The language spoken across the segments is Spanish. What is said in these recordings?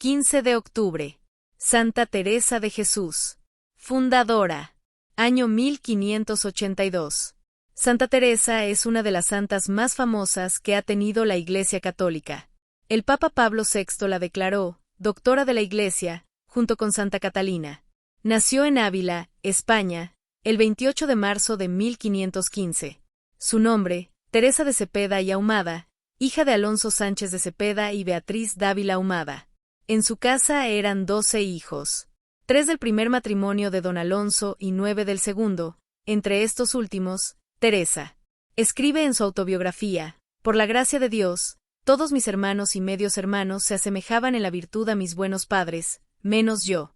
15 de octubre. Santa Teresa de Jesús. Fundadora. Año 1582. Santa Teresa es una de las santas más famosas que ha tenido la Iglesia Católica. El Papa Pablo VI la declaró doctora de la Iglesia, junto con Santa Catalina. Nació en Ávila, España, el 28 de marzo de 1515. Su nombre, Teresa de Cepeda y Ahumada, hija de Alonso Sánchez de Cepeda y Beatriz Dávila Ahumada. En su casa eran 12 hijos, 3 del primer matrimonio de don Alonso y 9 del segundo, entre estos últimos, Teresa. Escribe en su autobiografía: por la gracia de Dios, todos mis hermanos y medios hermanos se asemejaban en la virtud a mis buenos padres, menos yo.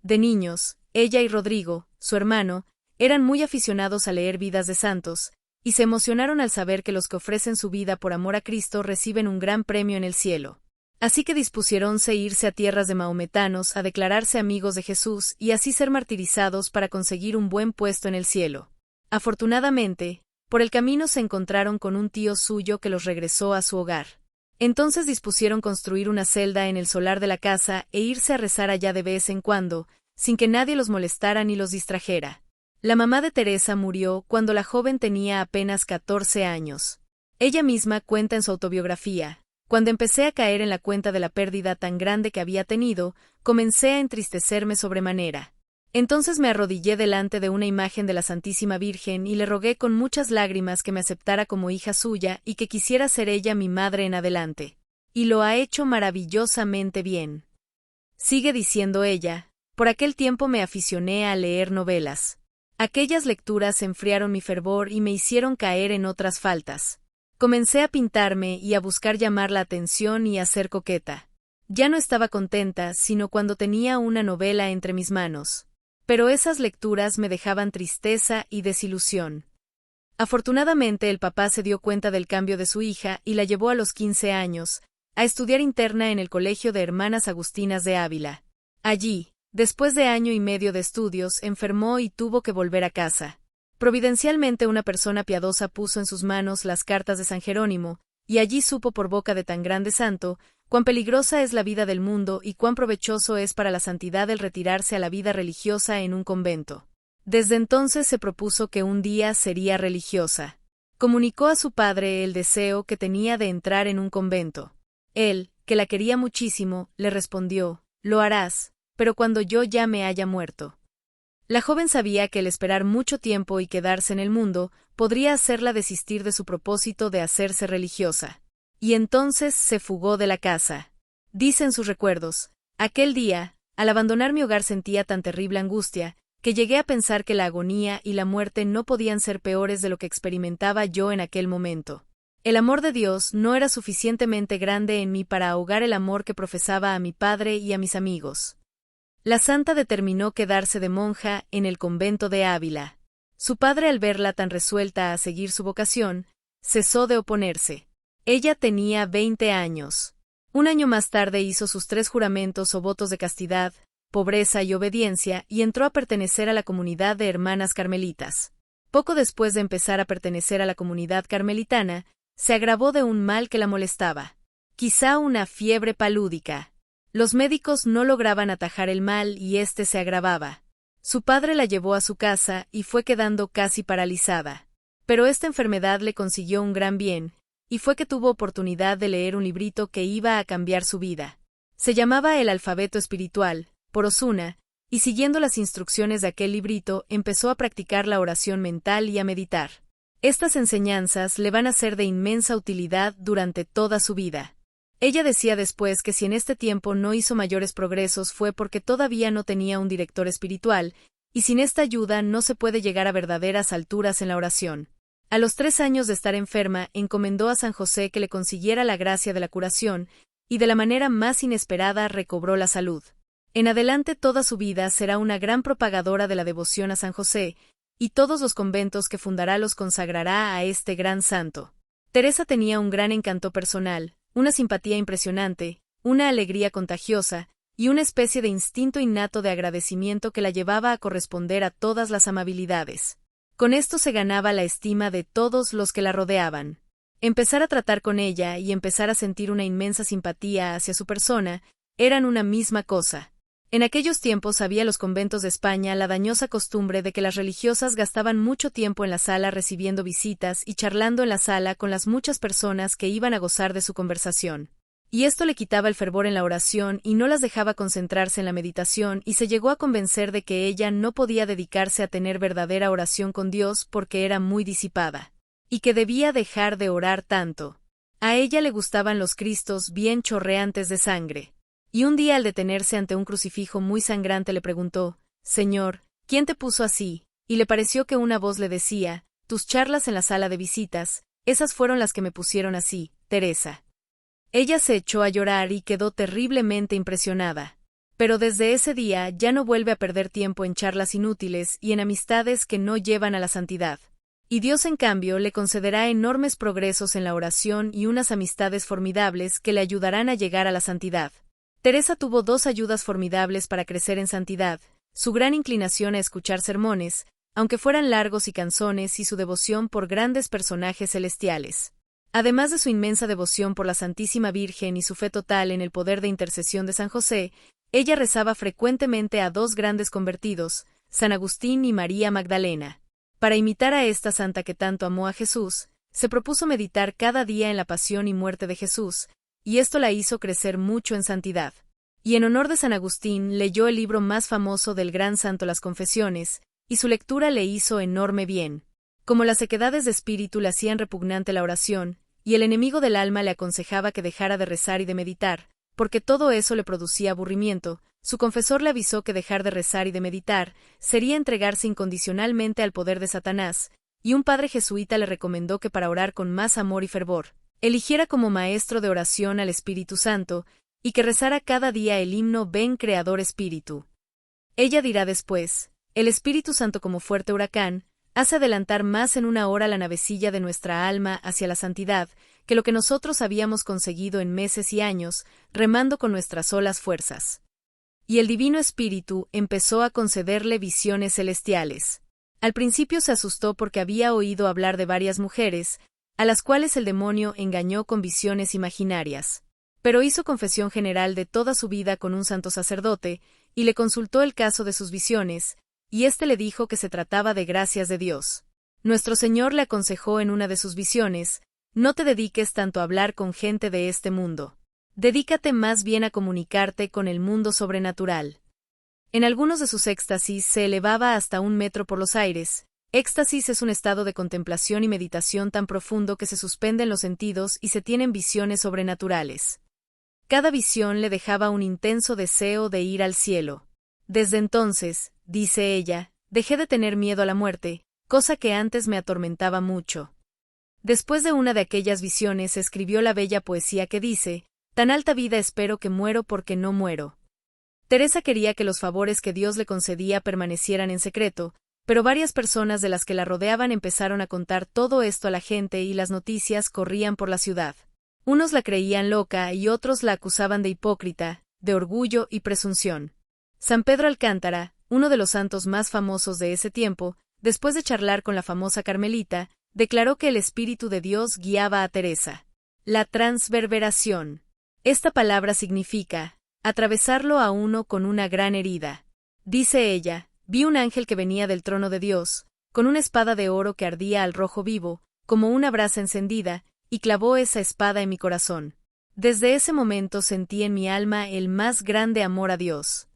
De niños, ella y Rodrigo, su hermano, eran muy aficionados a leer vidas de santos, y se emocionaron al saber que los que ofrecen su vida por amor a Cristo reciben un gran premio en el cielo. Así que dispusiéronse irse a tierras de maometanos a declararse amigos de Jesús y así ser martirizados para conseguir un buen puesto en el cielo. Afortunadamente, por el camino se encontraron con un tío suyo que los regresó a su hogar. Entonces dispusieron construir una celda en el solar de la casa e irse a rezar allá de vez en cuando, sin que nadie los molestara ni los distrajera. La mamá de Teresa murió cuando la joven tenía apenas 14 años. Ella misma cuenta en su autobiografía: cuando empecé a caer en la cuenta de la pérdida tan grande que había tenido, comencé a entristecerme sobremanera. Entonces me arrodillé delante de una imagen de la Santísima Virgen y le rogué con muchas lágrimas que me aceptara como hija suya y que quisiera ser ella mi madre en adelante. Y lo ha hecho maravillosamente bien. Sigue diciendo ella: por aquel tiempo me aficioné a leer novelas. Aquellas lecturas enfriaron mi fervor y me hicieron caer en otras faltas. Comencé a pintarme y a buscar llamar la atención y a ser coqueta. Ya no estaba contenta sino cuando tenía una novela entre mis manos. Pero esas lecturas me dejaban tristeza y desilusión. Afortunadamente el papá se dio cuenta del cambio de su hija y la llevó a los 15 años, a estudiar interna en el Colegio de Hermanas Agustinas de Ávila. Allí, después de año y medio de estudios, enfermó y tuvo que volver a casa. Providencialmente una persona piadosa puso en sus manos las cartas de San Jerónimo, y allí supo por boca de tan grande santo cuán peligrosa es la vida del mundo y cuán provechoso es para la santidad el retirarse a la vida religiosa en un convento. Desde entonces se propuso que un día sería religiosa. Comunicó a su padre el deseo que tenía de entrar en un convento. Él, que la quería muchísimo, le respondió: lo harás, pero cuando yo ya me haya muerto. La joven sabía que el esperar mucho tiempo y quedarse en el mundo podría hacerla desistir de su propósito de hacerse religiosa. Y entonces se fugó de la casa. Dice en sus recuerdos: aquel día, al abandonar mi hogar sentía tan terrible angustia, que llegué a pensar que la agonía y la muerte no podían ser peores de lo que experimentaba yo en aquel momento. El amor de Dios no era suficientemente grande en mí para ahogar el amor que profesaba a mi padre y a mis amigos. La santa determinó quedarse de monja en el convento de Ávila. Su padre, al verla tan resuelta a seguir su vocación, cesó de oponerse. Ella tenía 20 años. Un año más tarde hizo sus 3 juramentos o votos de castidad, pobreza y obediencia y entró a pertenecer a la comunidad de hermanas carmelitas. Poco después de empezar a pertenecer a la comunidad carmelitana, se agravó de un mal que la molestaba. Quizá una fiebre palúdica. Los médicos no lograban atajar el mal y éste se agravaba. Su padre la llevó a su casa y fue quedando casi paralizada. Pero esta enfermedad le consiguió un gran bien, y fue que tuvo oportunidad de leer un librito que iba a cambiar su vida. Se llamaba El Alfabeto Espiritual, por Osuna, y siguiendo las instrucciones de aquel librito empezó a practicar la oración mental y a meditar. Estas enseñanzas le van a ser de inmensa utilidad durante toda su vida. Ella decía después que si en este tiempo no hizo mayores progresos fue porque todavía no tenía un director espiritual, y sin esta ayuda no se puede llegar a verdaderas alturas en la oración. A los 3 años de estar enferma, encomendó a San José que le consiguiera la gracia de la curación, y de la manera más inesperada recobró la salud. En adelante toda su vida será una gran propagadora de la devoción a San José, y todos los conventos que fundará los consagrará a este gran santo. Teresa tenía un gran encanto personal, una simpatía impresionante, una alegría contagiosa, y una especie de instinto innato de agradecimiento que la llevaba a corresponder a todas las amabilidades. Con esto se ganaba la estima de todos los que la rodeaban. Empezar a tratar con ella y empezar a sentir una inmensa simpatía hacia su persona eran una misma cosa. En aquellos tiempos había en los conventos de España la dañosa costumbre de que las religiosas gastaban mucho tiempo en la sala recibiendo visitas y charlando en la sala con las muchas personas que iban a gozar de su conversación. Y esto le quitaba el fervor en la oración y no las dejaba concentrarse en la meditación, y se llegó a convencer de que ella no podía dedicarse a tener verdadera oración con Dios porque era muy disipada, y que debía dejar de orar tanto. A ella le gustaban los cristos bien chorreantes de sangre. Y un día al detenerse ante un crucifijo muy sangrante le preguntó: «Señor, ¿quién te puso así?», y le pareció que una voz le decía: «Tus charlas en la sala de visitas, esas fueron las que me pusieron así, Teresa». Ella se echó a llorar y quedó terriblemente impresionada. Pero desde ese día ya no vuelve a perder tiempo en charlas inútiles y en amistades que no llevan a la santidad. Y Dios, en cambio, le concederá enormes progresos en la oración y unas amistades formidables que le ayudarán a llegar a la santidad. Teresa tuvo dos ayudas formidables para crecer en santidad: su gran inclinación a escuchar sermones, aunque fueran largos y cansones, y su devoción por grandes personajes celestiales. Además de su inmensa devoción por la Santísima Virgen y su fe total en el poder de intercesión de San José, ella rezaba frecuentemente a dos grandes convertidos, San Agustín y María Magdalena. Para imitar a esta santa que tanto amó a Jesús, se propuso meditar cada día en la pasión y muerte de Jesús, y esto la hizo crecer mucho en santidad. Y en honor de San Agustín leyó el libro más famoso del gran santo, las Confesiones, y su lectura le hizo enorme bien. Como las sequedades de espíritu le hacían repugnante la oración, y el enemigo del alma le aconsejaba que dejara de rezar y de meditar, porque todo eso le producía aburrimiento, su confesor le avisó que dejar de rezar y de meditar sería entregarse incondicionalmente al poder de Satanás, y un padre jesuita le recomendó que para orar con más amor y fervor, eligiera como maestro de oración al Espíritu Santo, y que rezara cada día el himno Ven Creador Espíritu. Ella dirá después: el Espíritu Santo, como fuerte huracán, hace adelantar más en una hora la navecilla de nuestra alma hacia la santidad que lo que nosotros habíamos conseguido en meses y años, remando con nuestras solas fuerzas. Y el Divino Espíritu empezó a concederle visiones celestiales. Al principio se asustó porque había oído hablar de varias mujeres, a las cuales el demonio engañó con visiones imaginarias. Pero hizo confesión general de toda su vida con un santo sacerdote, y le consultó el caso de sus visiones, y éste le dijo que se trataba de gracias de Dios. Nuestro Señor le aconsejó en una de sus visiones: no te dediques tanto a hablar con gente de este mundo. Dedícate más bien a comunicarte con el mundo sobrenatural. En algunos de sus éxtasis se elevaba hasta 1 metro por los aires. Éxtasis es un estado de contemplación y meditación tan profundo que se suspenden los sentidos y se tienen visiones sobrenaturales. Cada visión le dejaba un intenso deseo de ir al cielo. Desde entonces, dice ella, dejé de tener miedo a la muerte, cosa que antes me atormentaba mucho. Después de una de aquellas visiones escribió la bella poesía que dice: tan alta vida espero que muero porque no muero. Teresa quería que los favores que Dios le concedía permanecieran en secreto, pero varias personas de las que la rodeaban empezaron a contar todo esto a la gente y las noticias corrían por la ciudad. Unos la creían loca y otros la acusaban de hipócrita, de orgullo y presunción. San Pedro Alcántara, uno de los santos más famosos de ese tiempo, después de charlar con la famosa Carmelita, declaró que el Espíritu de Dios guiaba a Teresa. La transverberación. Esta palabra significa atravesarlo a uno con una gran herida. Dice ella: vi un ángel que venía del trono de Dios, con una espada de oro que ardía al rojo vivo, como una brasa encendida, y clavó esa espada en mi corazón. Desde ese momento sentí en mi alma el más grande amor a Dios.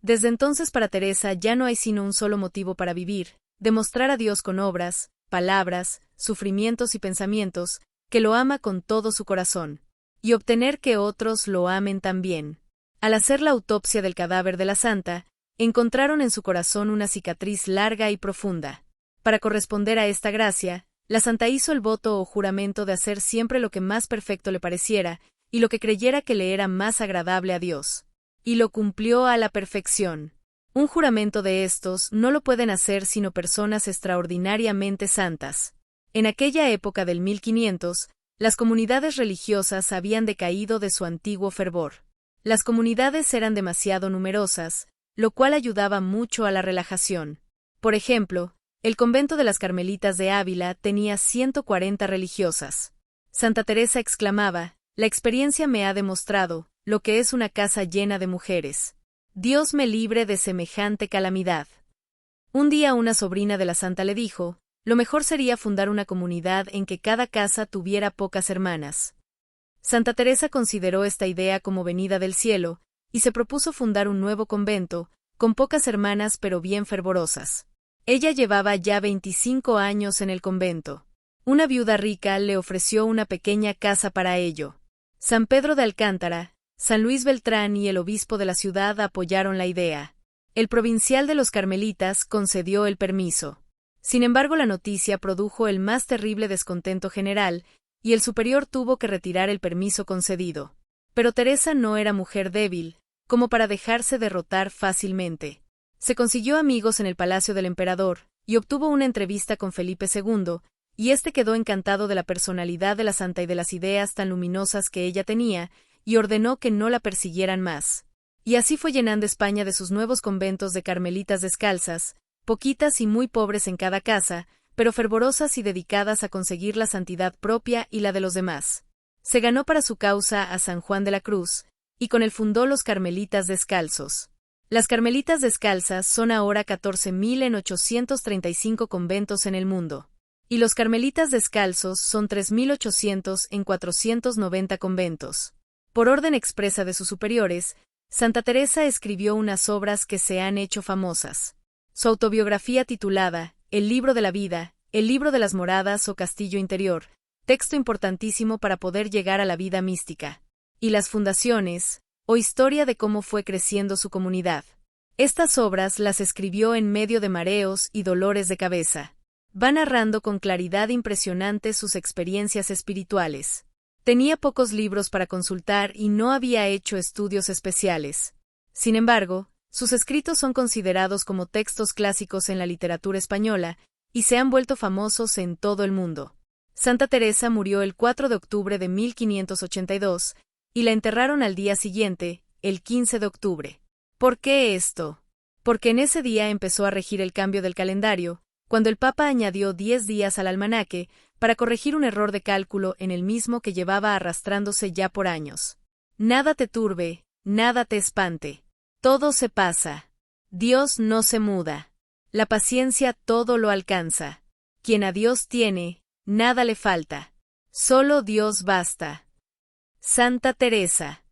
Desde entonces para Teresa ya no hay sino un solo motivo para vivir: demostrar a Dios con obras, palabras, sufrimientos y pensamientos, que lo ama con todo su corazón, y obtener que otros lo amen también. Al hacer la autopsia del cadáver de la santa, encontraron en su corazón una cicatriz larga y profunda. Para corresponder a esta gracia, la santa hizo el voto o juramento de hacer siempre lo que más perfecto le pareciera, y lo que creyera que le era más agradable a Dios. Y lo cumplió a la perfección. Un juramento de estos no lo pueden hacer sino personas extraordinariamente santas. En aquella época del 1500, las comunidades religiosas habían decaído de su antiguo fervor. Las comunidades eran demasiado numerosas, lo cual ayudaba mucho a la relajación. Por ejemplo, el convento de las Carmelitas de Ávila tenía 140 religiosas. Santa Teresa exclamaba: la experiencia me ha demostrado, lo que es una casa llena de mujeres. Dios me libre de semejante calamidad. Un día una sobrina de la santa le dijo, lo mejor sería fundar una comunidad en que cada casa tuviera pocas hermanas. Santa Teresa consideró esta idea como venida del cielo, y se propuso fundar un nuevo convento, con pocas hermanas pero bien fervorosas. Ella llevaba ya 25 años en el convento. Una viuda rica le ofreció una pequeña casa para ello. San Pedro de Alcántara, San Luis Beltrán y el obispo de la ciudad apoyaron la idea. El provincial de los carmelitas concedió el permiso. Sin embargo, la noticia produjo el más terrible descontento general, y el superior tuvo que retirar el permiso concedido. Pero Teresa no era mujer débil, como para dejarse derrotar fácilmente. Se consiguió amigos en el palacio del emperador, y obtuvo una entrevista con Felipe II, y éste quedó encantado de la personalidad de la santa y de las ideas tan luminosas que ella tenía, y ordenó que no la persiguieran más. Y así fue llenando España de sus nuevos conventos de carmelitas descalzas, poquitas y muy pobres en cada casa, pero fervorosas y dedicadas a conseguir la santidad propia y la de los demás. Se ganó para su causa a San Juan de la Cruz, y con él fundó los carmelitas descalzos. Las carmelitas descalzas son ahora 14.000 en 835 conventos en el mundo. Y los carmelitas descalzos son 3.800 en 490 conventos. Por orden expresa de sus superiores, Santa Teresa escribió unas obras que se han hecho famosas. Su autobiografía titulada El libro de la vida, el libro de las moradas o castillo interior, texto importantísimo para poder llegar a la vida mística. Y las fundaciones, o historia de cómo fue creciendo su comunidad. Estas obras las escribió en medio de mareos y dolores de cabeza. Va narrando con claridad impresionante sus experiencias espirituales. Tenía pocos libros para consultar y no había hecho estudios especiales. Sin embargo, sus escritos son considerados como textos clásicos en la literatura española y se han vuelto famosos en todo el mundo. Santa Teresa murió el 4 de octubre de 1582 y la enterraron al día siguiente, el 15 de octubre. ¿Por qué esto? Porque en ese día empezó a regir el cambio del calendario, cuando el Papa añadió 10 días al almanaque para corregir un error de cálculo en el mismo que llevaba arrastrándose ya por años. Nada te turbe, nada te espante. Todo se pasa. Dios no se muda. La paciencia todo lo alcanza. Quien a Dios tiene, nada le falta. Solo Dios basta. Santa Teresa.